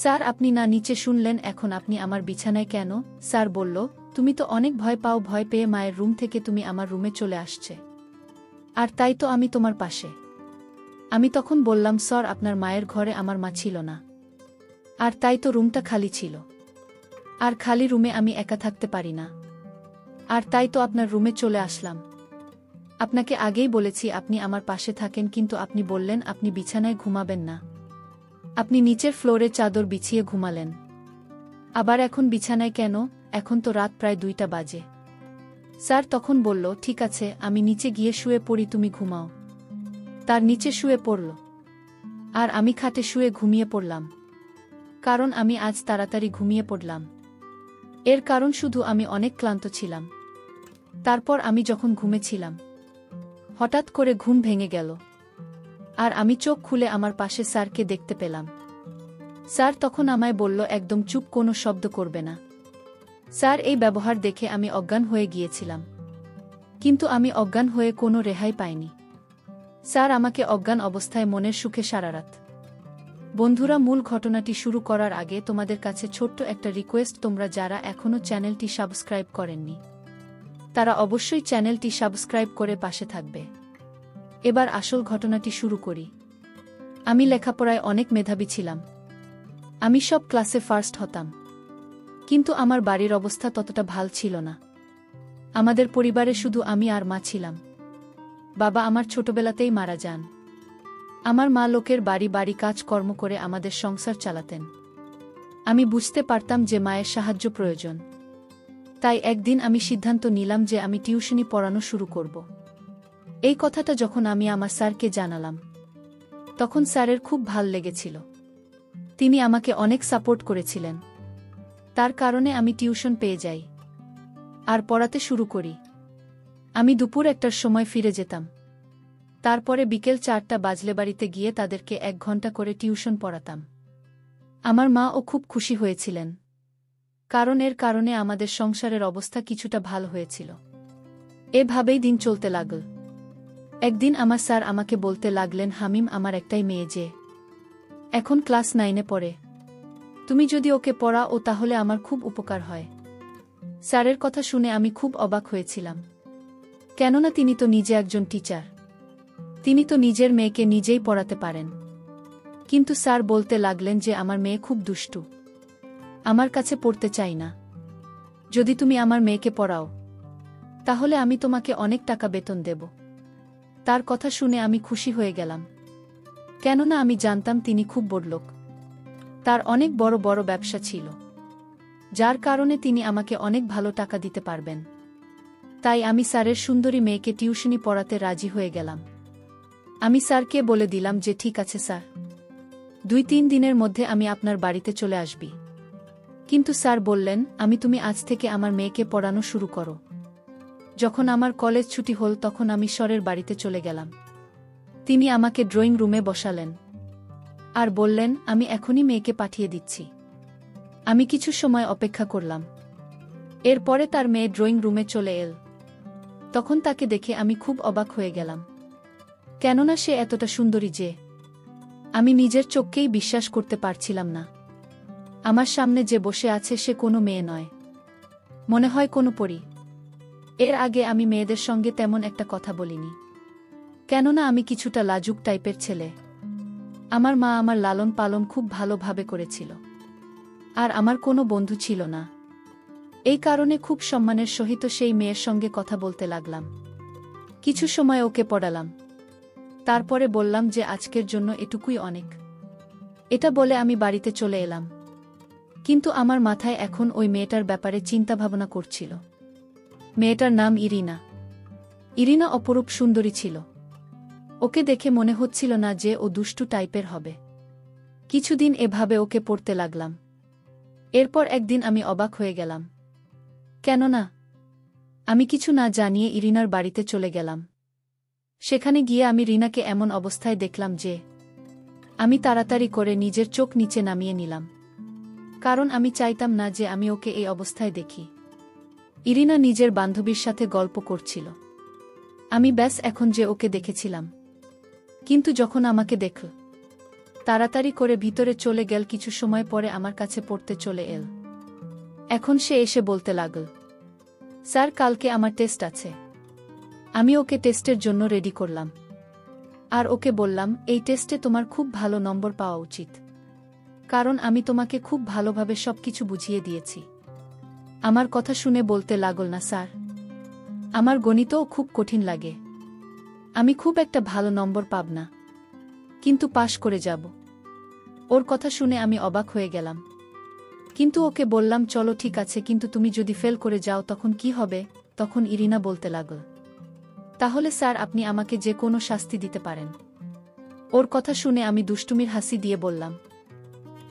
Sir আপনি না নিচে শুনলেন, এখন আপনি আমার বিছানায় কেন? স্যার বলল, তুমি তো অনেক ভয় পাও, ভয় পেয়ে মায়ের রুম থেকে তুমি আমার রুমে চলে আসছে। আর তাই তো আমি তোমার পাশে। আমি তখন বললাম, স্যার আপনার মায়ের ঘরে আমার মা ছিল না। আর তাই তো রুমটা খালি ছিল। আর খালি রুমে আমি একা থাকতে পারি না। আর তাই তো আপনার রুমে চলে আসলাম। আপনাকে আগেই বলেছি আপনি আমার পাশে থাকেন, কিন্তু আপনি বললেন আপনি বিছানায় ঘুমাবেন না। আপনি নিচের ফ্লোরে চাদর বিছিয়ে ঘুমালেন। আবার এখন বিছানায় কেন? এখন তো রাত প্রায় 2টা বাজে। স্যার তখন বলল, ঠিক আছে আমি নিচে গিয়ে শুয়ে পড়ি, তুমি ঘুমাও। তার নিচে শুয়ে পড়ল। আর আমি খাটে শুয়ে ঘুমিয়ে পড়লাম। কারণ আমি আজ তাড়াতাড়ি ঘুমিয়ে পড়লাম। এর কারণ শুধু আমি অনেক ক্লান্ত ছিলাম। তারপর আমি যখন ঘুমেছিলাম, হঠাৎ করে ঘুম ভেঙে গেল। আর আমি চোখ খুলে আমার পাশে স্যারকে দেখতে পেলাম। স্যার তখন আমায় বলল, একদম চুপ, কোনো শব্দ করবে না। স্যার এই ব্যবহার দেখে আমি অজ্ঞান হয়ে গিয়েছিলাম। কিন্তু আমি অজ্ঞান হয়ে কোনো রেহাই পাইনি। স্যার আমাকে অজ্ঞান অবস্থায় মনের সুখে সারারাত। বন্ধুরা, মূল ঘটনাটি শুরু করার আগে তোমাদের কাছে ছোট্ট একটা রিকোয়েস্ট, তোমরা যারা এখনও চ্যানেলটি সাবস্ক্রাইব করেননি তারা অবশ্যই চ্যানেলটি সাবস্ক্রাইব করে পাশে থাকবে। এবার আসল ঘটনাটি শুরু করি। আমি লেখাপড়ায় অনেক মেধাবী ছিলাম। আমি সব ক্লাসে ফার্স্ট হতাম। কিন্তু আমার বাড়ির অবস্থা ততটা ভাল ছিল না। আমাদের পরিবারে শুধু আমি আর মা ছিলাম। বাবা আমার ছোটবেলাতেই মারা যান। আমার মা লোকের বাড়ি বাড়ি কাজকর্ম করে আমাদের সংসার চালাতেন। আমি বুঝতে পারতাম যে মায়ের সাহায্য প্রয়োজন। তাই একদিন আমি সিদ্ধান্ত নিলাম যে আমি টিউশনি পড়ানো শুরু করব। এই কথাটা যখন আমি আমার স্যারকে জানালাম, তখন স্যারের খুব ভাল লেগেছিল। তিনি আমাকে অনেক সাপোর্ট করেছিলেন। তার কারণে আমি টিউশন পেয়ে যাই আর পড়াতে শুরু করি। আমি দুপুর 1টার সময় ফিরে যেতাম। তারপরে বিকেল 4টা বাজলে বাড়িতে গিয়ে তাদেরকে 1 ঘন্টা করে টিউশন পড়াতাম। আমার মাও খুব খুশি হয়েছিলেন, কারণ এর কারণে আমাদের সংসারের অবস্থা কিছুটা ভালো হয়েছিল। এভাবেই দিন চলতে লাগল। একদিন আমার স্যার আমাকে বলতে লাগলেন, হামিম, আমার একটাই মেয়ে যে এখন ক্লাস 9-এ পড়ে। তুমি যদি ওকে পড়াও তাহলে আমার খুব উপকার হয়। স্যারের কথা শুনে আমি খুব অবাক হয়েছিলাম। কেননা তিনি তো নিজে একজন টিচার। তিনি তো নিজের মেয়েকে নিজেই পড়াতে পারেন। কিন্তু স্যার বলতে লাগলেন যে আমার মেয়ে খুব দুষ্টু, আমার কাছে পড়তে চাই না। যদি তুমি আমার মেয়েকে পড়াও তাহলে আমি তোমাকে অনেক টাকা বেতন দেব। তার কথা শুনে আমি খুশি হয়ে গেলাম, কেননা আমি জানতাম তিনি খুব বড়লোক। তার অনেক বড় বড় ব্যবসা ছিল, যার কারণে তিনি আমাকে অনেক ভালো টাকা দিতে পারবেন। তাই আমি স্যারের সুন্দরী মেয়েকে টিউশনি পড়াতে রাজি হয়ে গেলাম। আমি স্যারকে বলে দিলাম যে ঠিক আছে স্যার, 2-3 দিনের মধ্যে আমি আপনার বাড়িতে চলে আসবি। কিন্তু স্যার বললেন, তুমি আজ থেকে আমার মেয়েকে পড়ানো শুরু করো। যখন আমার কলেজ ছুটি হল তখন আমি স্যারের বাড়িতে চলে গেলাম। তিনি আমাকে ড্রয়িং রুমে বসালেন আর বললেন, আমি এখনই মেয়েকে পাঠিয়ে দিচ্ছি। আমি কিছু সময় অপেক্ষা করলাম। এরপরে তার মেয়ে ড্রয়িং রুমে চলে এল। তখন তাকে দেখে আমি খুব অবাক হয়ে গেলাম, কেননা সে এতটা সুন্দরী যে আমি নিজের চোখকেই বিশ্বাস করতে পারছিলাম না। আমার সামনে যে বসে আছে সে কোনো মেয়ে নয়, মনে হয় কোনো পরী। এর আগে আমি মেয়েদের সঙ্গে তেমন একটা কথা বলিনি, কেননা আমি কিছুটা লাজুক টাইপের ছেলে। আমার মা আমার লালন পালন খুব ভালোভাবে করেছিল, আর আমার কোনো বন্ধু ছিল না। এই কারণে খুব সম্মানের সহিত সেই মেয়ের সঙ্গে কথা বলতে লাগলাম। কিছু সময় ওকে পড়ালাম। তারপরে বললাম যে আজকের জন্য এটুকুই অনেক। এটা বলে আমি বাড়িতে চলে এলাম। কিন্তু আমার মাথায় এখন ওই মেয়েটার ব্যাপারে চিন্তাভাবনা করছিল। মেয়েটার নাম ইরিনা। ইরিনা অপরূপ সুন্দরী ছিল। ওকে দেখে মনে হচ্ছিল না যে ও দুষ্টু টাইপের হবে। কিছুদিন এভাবে ওকে পড়তে লাগলাম। এরপর একদিন আমি অবাক হয়ে গেলাম, কেননা আমি কিছু না জানিয়ে ইরিনার বাড়িতে চলে গেলাম। সেখানে গিয়ে আমি রিনাকে এমন অবস্থায় দেখলাম যে আমি তাড়াতাড়ি করে নিজের চোখ নিচে নামিয়ে নিলাম, কারণ আমি চাইতাম না যে আমি ওকে এই অবস্থায় দেখি। ইরিনা নিজের বান্ধবীর সাথে গল্প করছিল। আমি ব্যাস এখন যে ওকে দেখেছিলাম। কিন্তু যখন আমাকে দেখল তাড়াতাড়ি করে ভিতরে চলে গেল। কিছু সময় পরে আমার কাছে পড়তে চলে এল। এখন সে এসে বলতে লাগল, স্যার কালকে আমার টেস্ট আছে। আমি ওকে টেস্টের জন্য রেডি করলাম। আর ওকে বললাম, এই টেস্টে তোমার খুব ভালো নম্বর পাওয়া উচিত, কারণ আমি তোমাকে খুব ভালোভাবে সবকিছু বুঝিয়ে দিয়েছি। আমার কথা শুনে বলতে লাগল, না স্যার, আমার গণিতও খুব কঠিন লাগে, আমি খুব একটা ভালো নম্বর পাব না, কিন্তু পাশ করে যাব। ওর কথা শুনে আমি অবাক হয়ে গেলাম। কিন্তু ওকে বললাম, চলো ঠিক আছে, কিন্তু তুমি যদি ফেল করে যাও তখন কি হবে? তখন ইরিনা বলতে লাগল, তাহলে স্যার আপনি আমাকে যে কোনো শাস্তি দিতে পারেন। ওর কথা শুনে আমি দুষ্টুমির হাসি দিয়ে বললাম,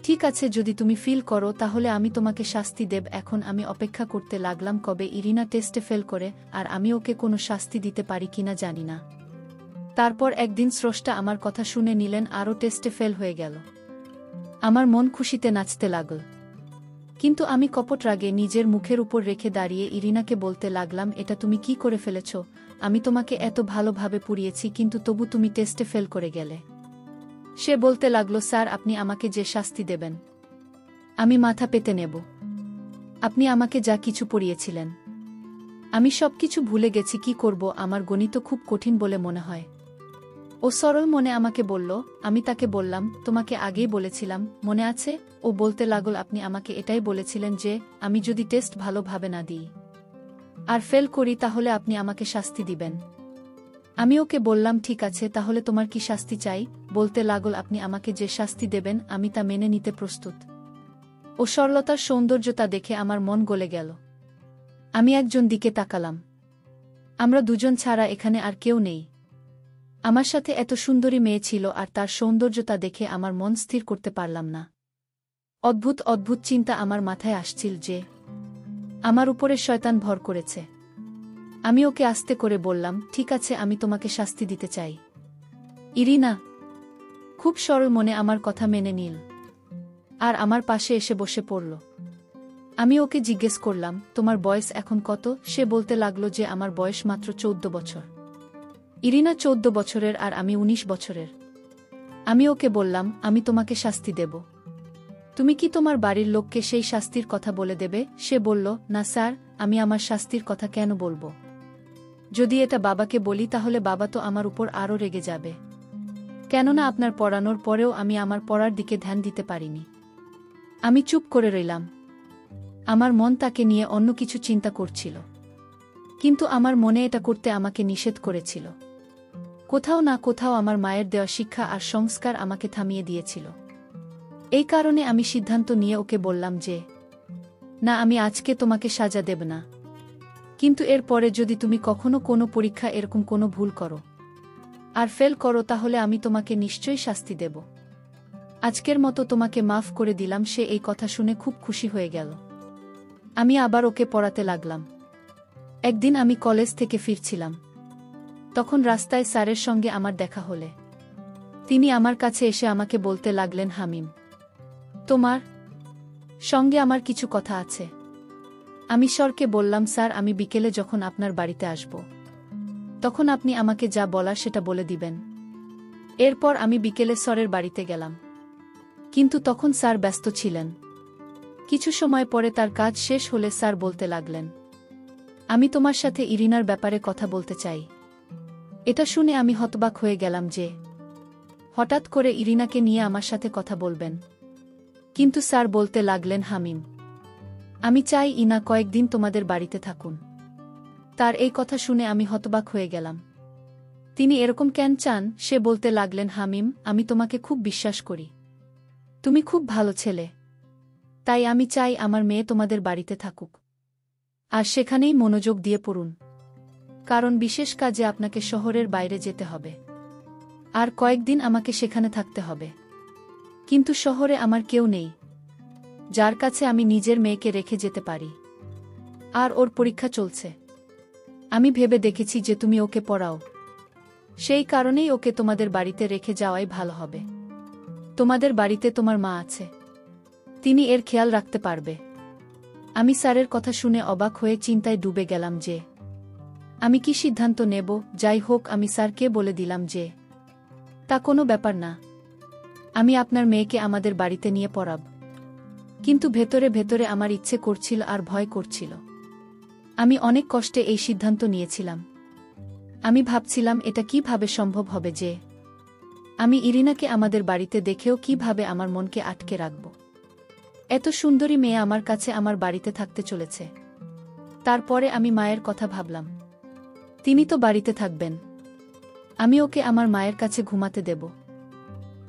ঠিক আছে, যদি তুমি ফিল করো তাহলে আমি তোমাকে শাস্তি দেব। এখন আমি অপেক্ষা করতে লাগলাম কবে ইরিনা টেস্টে ফেল করে, আর আমি ওকে কোনো শাস্তি দিতে পারি কিনা জানি না। তারপর একদিন স্রষ্টা আমার কথা শুনে নিলেন, আরও টেস্টে ফেল হয়ে গেল। আমার মন খুশিতে নাচতে লাগল। কিন্তু আমি কপট রাগে নিজের মুখের উপর রেখে দাঁড়িয়ে ইরিনাকে বলতে লাগলাম, এটা তুমি কি করে ফেলেছ? আমি তোমাকে এত ভালোভাবে পড়িয়েছি, কিন্তু তবু তুমি টেস্টে ফেল করে গেলে। সে বলতে লাগল, স্যার আপনি আমাকে যে শাস্তি দেবেন আমি মাথা পেতে নেব। আপনি আমাকে যা কিছু পড়িয়েছিলেন আমি সবকিছু ভুলে গেছি, কি করব, আমার গণিত খুব কঠিন বলে মনে হয়। ও সরল মনে আমাকে বলল। আমি তাকে বললাম, তোমাকে আগেই বলেছিলাম, মনে আছে? ও বলতে লাগল, আপনি আমাকে এটাই বলেছিলেন যে আমি যদি টেস্ট ভালোভাবে না দিই আর ফেল করি তাহলে আপনি আমাকে শাস্তি দিবেন। আমি ওকে বললাম, ঠিক আছে, তাহলে তোমার কি শাস্তি চাই? বলতে লাগল, আপনি আমাকে যে শাস্তি দেবেন আমি তা মেনে নিতে প্রস্তুত। ও সরলতার সৌন্দর্যতা দেখে আমার মন গলে গেল। আমি একজন দিকে তাকালাম। আমরা দুজন ছাড়া এখানে আর কেউ নেই। আমার সাথে এত সুন্দরী মেয়ে ছিল, আর তার সৌন্দর্যতা দেখে আমার মন স্থির করতে পারলাম না। অদ্ভুত অদ্ভুত চিন্তা আমার মাথায় আসছিল যে আমার উপরে শয়তান ভর করেছে। আমি ওকে আস্তে করে বললাম, ঠিক আছে, আমি তোমাকে শাস্তি দিতে চাই। ইরিনা খুব সরল মনে আমার কথা মেনে নিল আর আমার পাশে এসে বসে পড়ল। আমি ওকে জিজ্ঞেস করলাম, তোমার বয়স এখন কত? সে বলতে লাগলো যে আমার বয়স মাত্র 14 বছর। ইরিনা 14 বছরের আর আমি 19 বছরের। আমি ওকে বললাম, আমি তোমাকে শাস্তি দেব, তুমি কি তোমার বাড়ির লোককে সেই শাস্তির কথা বলে দেবে? সে বলল, না স্যার, আমি আমার শাস্তির কথা কেন বলবো? যদি এটা বাবাকে বলি তাহলে বাবা তো আমার উপর আরও রেগে যাবে, কেননা আপনার পড়ানোর পরেও আমি আমার পড়ার দিকে ধ্যান দিতে পারিনি। আমি চুপ করে রইলাম। আমার মন তাকে নিয়ে অন্য কিছু চিন্তা করছিল, কিন্তু আমার মনে এটা করতে আমাকে নিষেধ করেছিল। কোথাও না কোথাও আমার মায়ের দেওয়া শিক্ষা আর সংস্কার আমাকে থামিয়ে দিয়েছিল। এই কারণে আমি সিদ্ধান্ত নিয়ে ওকে বললাম যে না, আমি আজকে তোমাকে সাজা দেব না, কিন্তু এর পরে যদি তুমি কখনো কোনো পরীক্ষা এরকম কোনো ভুল করো আর ফেল করো তাহলে আমি তোমাকে নিশ্চয়ই শাস্তি দেব। আজকের মতো তোমাকে মাফ করে দিলাম। সে এই কথা শুনে খুব খুশি হয়ে গেল। আমি আবার ওকে পড়াতে লাগলাম। একদিন আমি কলেজ থেকে ফিরছিলাম, তখন রাস্তায় স্যারের সঙ্গে আমার দেখা হলে তিনি আমার কাছে এসে আমাকে বলতে লাগলেন, হামিম, তোমার সঙ্গে আমার কিছু কথা আছে। আমি স্যারকে বললাম, স্যার, আমি বিকেলে যখন আপনার বাড়িতে আসব তখন আপনি আমাকে যা বলার সেটা বলে দিবেন। এরপর আমি বিকেলে স্যারের বাড়িতে গেলাম, কিন্তু তখন স্যার ব্যস্ত ছিলেন। কিছু সময় পরে তার কাজ শেষ হলে স্যার বলতে লাগলেন, আমি তোমার সাথে ইরিনার ব্যাপারে কথা বলতে চাই। এটা শুনে আমি হতবাক হয়ে গেলাম যে হঠাৎ করে ইরিনাকে নিয়ে আমার সাথে কথা বলবেন। কিন্তু স্যার বলতে লাগলেন, হামিম, আমি চাই ইনা কয়েকদিন তোমাদের বাড়িতে থাকুন। তার এই কথা শুনে আমি হতবাক হয়ে গেলাম। তিনি এরকম কেন চান? সে বলতে লাগলেন, হামিম, আমি তোমাকে খুব বিশ্বাস করি, তুমি খুব ভালো ছেলে, তাই আমি চাই আমার মেয়ে তোমাদের বাড়িতে থাকুক আর সেখানেই মনোযোগ দিয়ে পড়ুন, কারণ বিশেষ কাজে আপনাকে শহরের বাইরে যেতে হবে আর কয়েকদিন আমাকে সেখানে থাকতে হবে। কিন্তু শহরে আমার কেউ নেই যার কাছে আমি নিজের মেয়েকে রেখে যেতে পারি, আর ওর পরীক্ষা চলছে। আমি ভেবে দেখেছি যে তুমি ওকে পড়াও, সেই কারণেই ওকে তোমাদের বাড়িতে রেখে যাওয়াই ভালো হবে। তোমাদের বাড়িতে তোমার মা আছে, তিনি এর খেয়াল রাখতে পারবে। আমি স্যারের কথা শুনে অবাক হয়ে চিন্তায় ডুবে গেলাম যে আমি কি সিদ্ধান্ত নেব। যাই হোক, আমি স্যারকে বলে দিলাম যে তা কোনো ব্যাপার না, আমি আপনার মেয়েকে আমাদের বাড়িতে নিয়ে পড়াব। কিন্তু ভেতরে ভেতরে আমার ইচ্ছে করছিল আর ভয় করছিল। আমি অনেক কষ্টে এই সিদ্ধান্ত নিয়েছিলাম। আমি ভাবছিলাম এটা কিভাবে সম্ভব হবে যে আমি ইরিনাকে আমাদের বাড়িতে দেখেও কিভাবে আমার মনকে আটকে রাখব। এত সুন্দরী মেয়ে আমার কাছে আমার বাড়িতে থাকতে চলেছে। তারপরে আমি মায়ের কথা ভাবলাম, তিনি তো বাড়িতে থাকবেন, আমি ওকে আমার মায়ের কাছে ঘুমাতে দেব।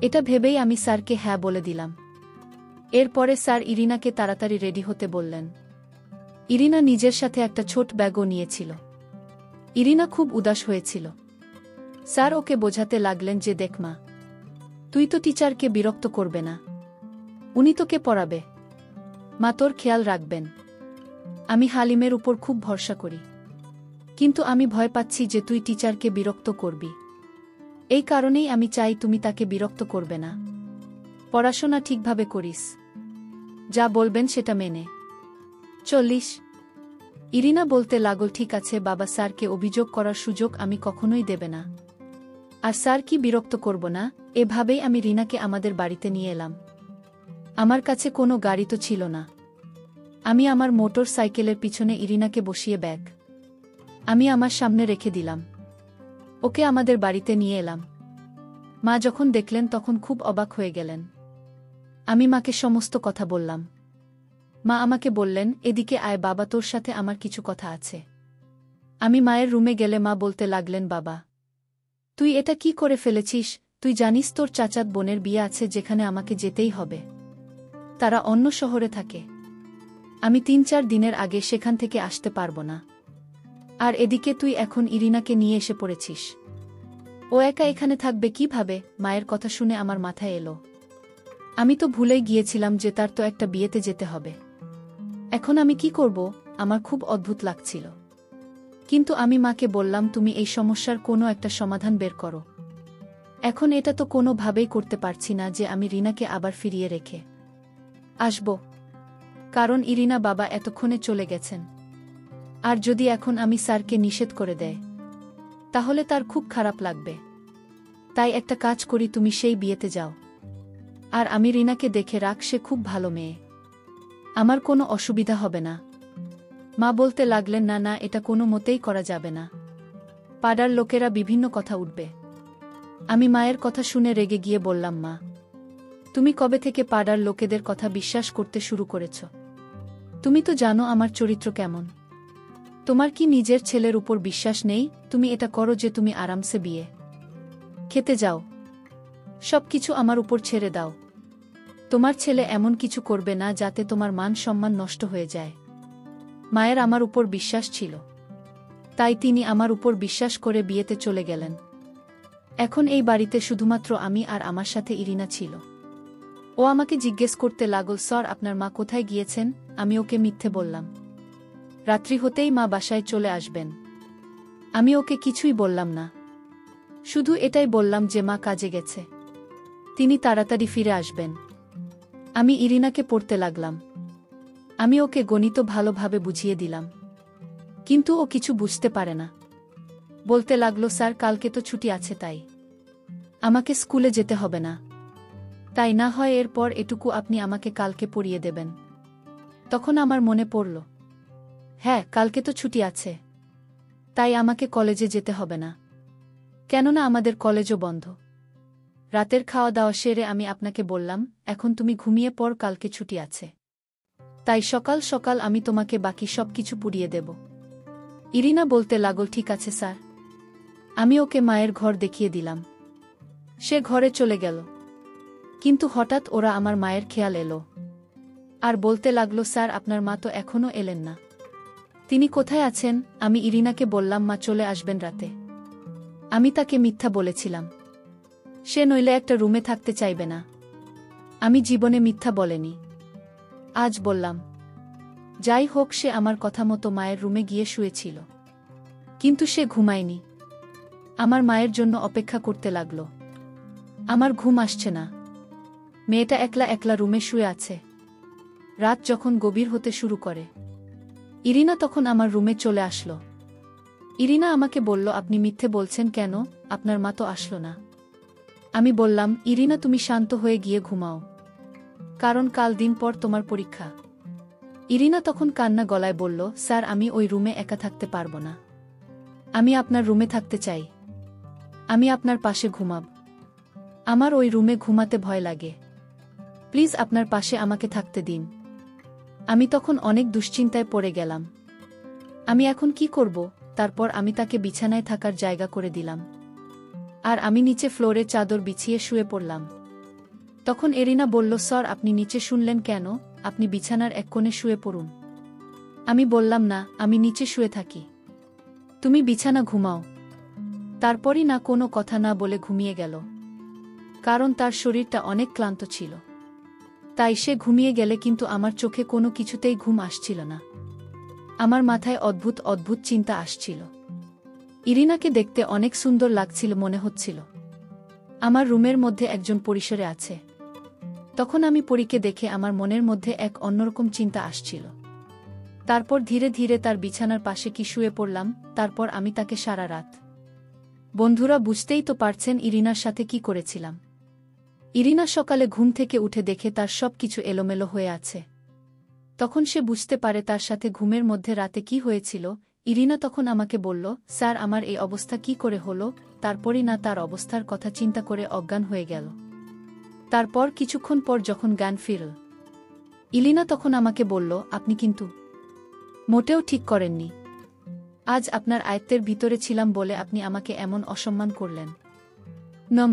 এটা ভেবেই আমি স্যারকে হ্যাঁ বলে দিলাম। এরপরে স্যার ইরিনাকে তাড়াতাড়ি রেডি হতে বললেন। ইরিনা নিজের সাথে একটা ছোট ব্যাগও নিয়েছিল। ইরিনা খুব উদাস হয়েছিল। স্যার ওকে বোঝাতে লাগলেন যে দেখ মা, তুই তো টিচারকে বিরক্ত করবে না, উনি তোকে পড়াবে, মা তোর খেয়াল রাখবেন। আমি হালিমের উপর খুব ভরসা করি, কিন্তু আমি ভয় পাচ্ছি যে তুই টিচারকে বিরক্ত করবি। এই কারণেই আমি চাই তুমি তাকে বিরক্ত করবে না। পড়াশোনা ঠিকভাবে করিস, যা বলবেন সেটা মেনে চলিস। ইরিনা বলতে লাগল, ঠিক আছে বাবা, স্যারকে অভিযোগ করার সুযোগ আমি কখনোই দেবে না। আর স্যার কি বিরক্ত করব না, এভাবেই আমি রিনাকে আমাদের বাড়িতে নিয়ে এলাম। আমার কাছে কোনো গাড়ি তো ছিল না। আমি আমার মোটর সাইকেলের পিছনে ইরিনাকে বসিয়ে ব্যাগ আমি আমার সামনে রেখে দিলাম। ওকে আমাদের বাড়িতে নিয়ে এলাম। মা যখন দেখলেন তখন খুব অবাক হয়ে গেলেন। আমি মাকে সমস্ত কথা বললাম। মা আমাকে বললেন, এদিকে আয় বাবা, তোর সাথে আমার কিছু কথা আছে। আমি মায়ের রুমে গেলে মা বলতে লাগলেন, বাবা তুই এটা কি করে ফেলেছিস? তুই জানিস তোর চাচাত বোনের বিয়ে আছে যেখানে আমাকে যেতেই হবে। তারা অন্য শহরে থাকে। আমি ৩-৪ দিনের আগে সেখান থেকে আসতে পারব না। আর এদিকে তুই এখন ইরিনাকে নিয়ে এসে পড়েছিস। ও একা এখানে থাকবে কিভাবে? মায়ের কথা শুনে আমার মাথায় এলো, আমি তো ভুলেই গিয়েছিলাম যে তার তো একটা বিয়েতে যেতে হবে। এখন আমি কি করব? আমার খুব অদ্ভুত লাগছিল। কিন্তু আমি মাকে বললাম, তুমি এই সমস্যার কোনো একটা সমাধান বের করো। এখন এটা তো কোনোভাবেই করতে পারছি না যে আমি রিনাকে আবার ফিরিয়ে রেখে আসব, কারণ ইরিনা বাবা এতক্ষণে চলে গেছেন। আর যদি এখন আমি স্যারকে নিষেধ করে দেয় তাহলে তার খুব খারাপ লাগবে। তাই একটা কাজ করি, তুমি সেই বিয়েতে যাও, আর আমি রিনাকে দেখে রাখ, সে খুব ভালো মেয়ে, আমার কোনো অসুবিধা হবে না। মা বলতে লাগলেন, না না, এটা কোনো মতেই করা যাবে না, পাড়ার লোকেরা বিভিন্ন কথা উঠবে। আমি মায়ের কথা শুনে রেগে গিয়ে বললাম, মা তুমি কবে থেকে পাড়ার লোকেদের কথা বিশ্বাস করতে শুরু করেছ? তুমি তো জানো আমার চরিত্র কেমন। তোমার কি নিজের ছেলের উপর বিশ্বাস নেই? তুমি এটা করো যে তুমি আরামসে বিয়ে খেতে যাও, সবকিছু আমার উপর ছেড়ে দাও। তোমার ছেলে এমন কিছু করবে না যাতে তোমার মান সম্মান নষ্ট হয়ে যায়। মায়ের আমার উপর বিশ্বাস ছিল, তাই তিনি আমার উপর বিশ্বাস করে বিয়েতে চলে গেলেন। এখন এই বাড়িতে শুধুমাত্র আমি আর আমার সাথে ইরিনা ছিল। ও আমাকে জিজ্ঞেস করতে লাগল, স্যার আপনার মা কোথায় গিয়েছেন? আমি ওকে মিথ্যে বললাম। রাত্রি হতেই মা বাসায় চলে আসবেন। আমি ওকে কিছুই বললাম না, শুধু এটাই বললাম যে মা কাজে গেছে, তিনি তাড়াতাড়ি ফিরে আসবেন। আমি ইরিনাকে পড়তে লাগলাম। আমি ওকে গণিত ভালোভাবে বুঝিয়ে দিলাম, কিন্তু ও কিছু বুঝতে পারে না। বলতে লাগলো, স্যার কালকে তো ছুটি আছে, তাই আমাকে স্কুলে যেতে হবে না। তাই না হয় এরপর এটুকু আপনি আমাকে কালকে পড়িয়ে দেবেন। তখন আমার মনে পড়ল, হ্যাঁ কালকে তো ছুটি আছে, তাই আমাকে কলেজে যেতে হবে না, কেননা আমাদের কলেজও বন্ধ। রাতের খাওয়া দাওয়া সেরে আমি আপনাকে বললাম, এখন তুমি ঘুমিয়ে পড়, কালকে ছুটি আছে, তাই সকাল সকাল আমি তোমাকে বাকি সব কিছু পুড়িয়ে দেব। ইরিনা বলতে লাগল, ঠিক আছে স্যার। আমি ওকে মায়ের ঘর দেখিয়ে দিলাম। সে ঘরে চলে গেল। কিন্তু হঠাৎ ওরা আমার মায়ের খেয়াল এলো, আর বলতে লাগলো, স্যার আপনার মা তো এখনো এলেন না, তিনি কোথায় আছেন? আমি ইরিনাকে বললাম, মা চলে আসবেন রাতে। আমি তাকে মিথ্যা বলেছিলাম, সে নইলে একটা রুমে থাকতে চাইবে না। আমি জীবনে মিথ্যা বলেনি, আজ বললাম। যাই হোক, সে আমার কথা মতো মায়ের রুমে গিয়ে শুয়েছিল, কিন্তু সে ঘুমায়নি, আমার মায়ের জন্য অপেক্ষা করতে লাগল। আমার ঘুম আসছে না, মেয়েটা একলা একলা রুমে শুয়ে আছে। রাত যখন গভীর হতে শুরু করে, ইরিনা তখন আমার রুমে চলে আসলো। ইরিনা আমাকে বলল, আপনি মিথ্যে বলছেন কেন? আপনার মা তো আসলো না। আমি বললাম, ইরিনা তুমি শান্ত হয়ে গিয়ে ঘুমাও, কারণ কাল দিন পর তোমার পরীক্ষা। ইরিনা তখন কান্না গলায় বলল, স্যার আমি ওই রুমে একা থাকতে পারবো না। আমি আপনার রুমে থাকতে চাই। আমি আপনার পাশে ঘুমাব। আমার ওই রুমে ঘুমাতে ভয় লাগে। প্লিজ আপনার পাশে আমাকে থাকতে দিন। আমি তখন অনেক দুশ্চিন্তায় পড়ে গেলাম। আমি এখন কি করব? তারপর আমি তাকে বিছানায় থাকার জায়গা করে দিলাম, আর আমি নিচে ফ্লোরে চাদর বিছিয়ে শুয়ে পড়লাম। তখন এরিনা বলল, স্যার আপনি নিচে শুনলেন কেন? আপনি বিছানার এক কোণে শুয়ে পড়ুন। আমি বললাম, না, আমি নিচে শুয়ে থাকি। তুমি বিছানা ঘুমাও। তারপরই না কোনো কথা না বলে ঘুমিয়ে গেল, কারণ তার শরীরটা অনেক ক্লান্ত ছিল। তাই সে ঘুমিয়ে গেলে কিন্তু আমার চোখে কোনো কিছুতেই ঘুম আসছিল না। আমার মাথায় অদ্ভুত অদ্ভুত চিন্তা আসছিল। ইরিনাকে দেখতে অনেক সুন্দর লাগছিল মনে হচ্ছিল। আমার রুমের মধ্যে একজন পরিসরে আছে। তখন আমি পরীকে দেখে আমার মনের মধ্যে এক অন্যরকম চিন্তা আসছিল। তারপর ধীরে ধীরে তার বিছানার পাশে কি শুয়ে পড়লাম। তারপর আমি তাকে সারা রাত। বন্ধুরা বুঝতেই তো পারছেন ইরিনার সাথে কি করেছিলাম। ইরিনা সকালে ঘুম থেকে উঠে দেখে তার সব কিছু এলোমেলো হয়ে আছে। তখন সে বুঝতে পারে তার সাথে ঘুমের মধ্যে রাতে কি হয়েছিল। ইরিনা তখন আমাকে বলল, স্যার আমার এই অবস্থা কি করে হলো? তারপরই না তার অবস্থার কথা চিন্তা করে অজ্ঞান হয়ে গেল। তারপর কিছুক্ষণ পর যখন জ্ঞান ফিরল, ইলিনা তখন আমাকে বলল, আপনি কিন্তু মোটেও ঠিক করেননি। আজ আপনার আয়ত্তের ভিতরে ছিলাম বলে আপনি আমাকে এমন অসম্মান করলেন। নম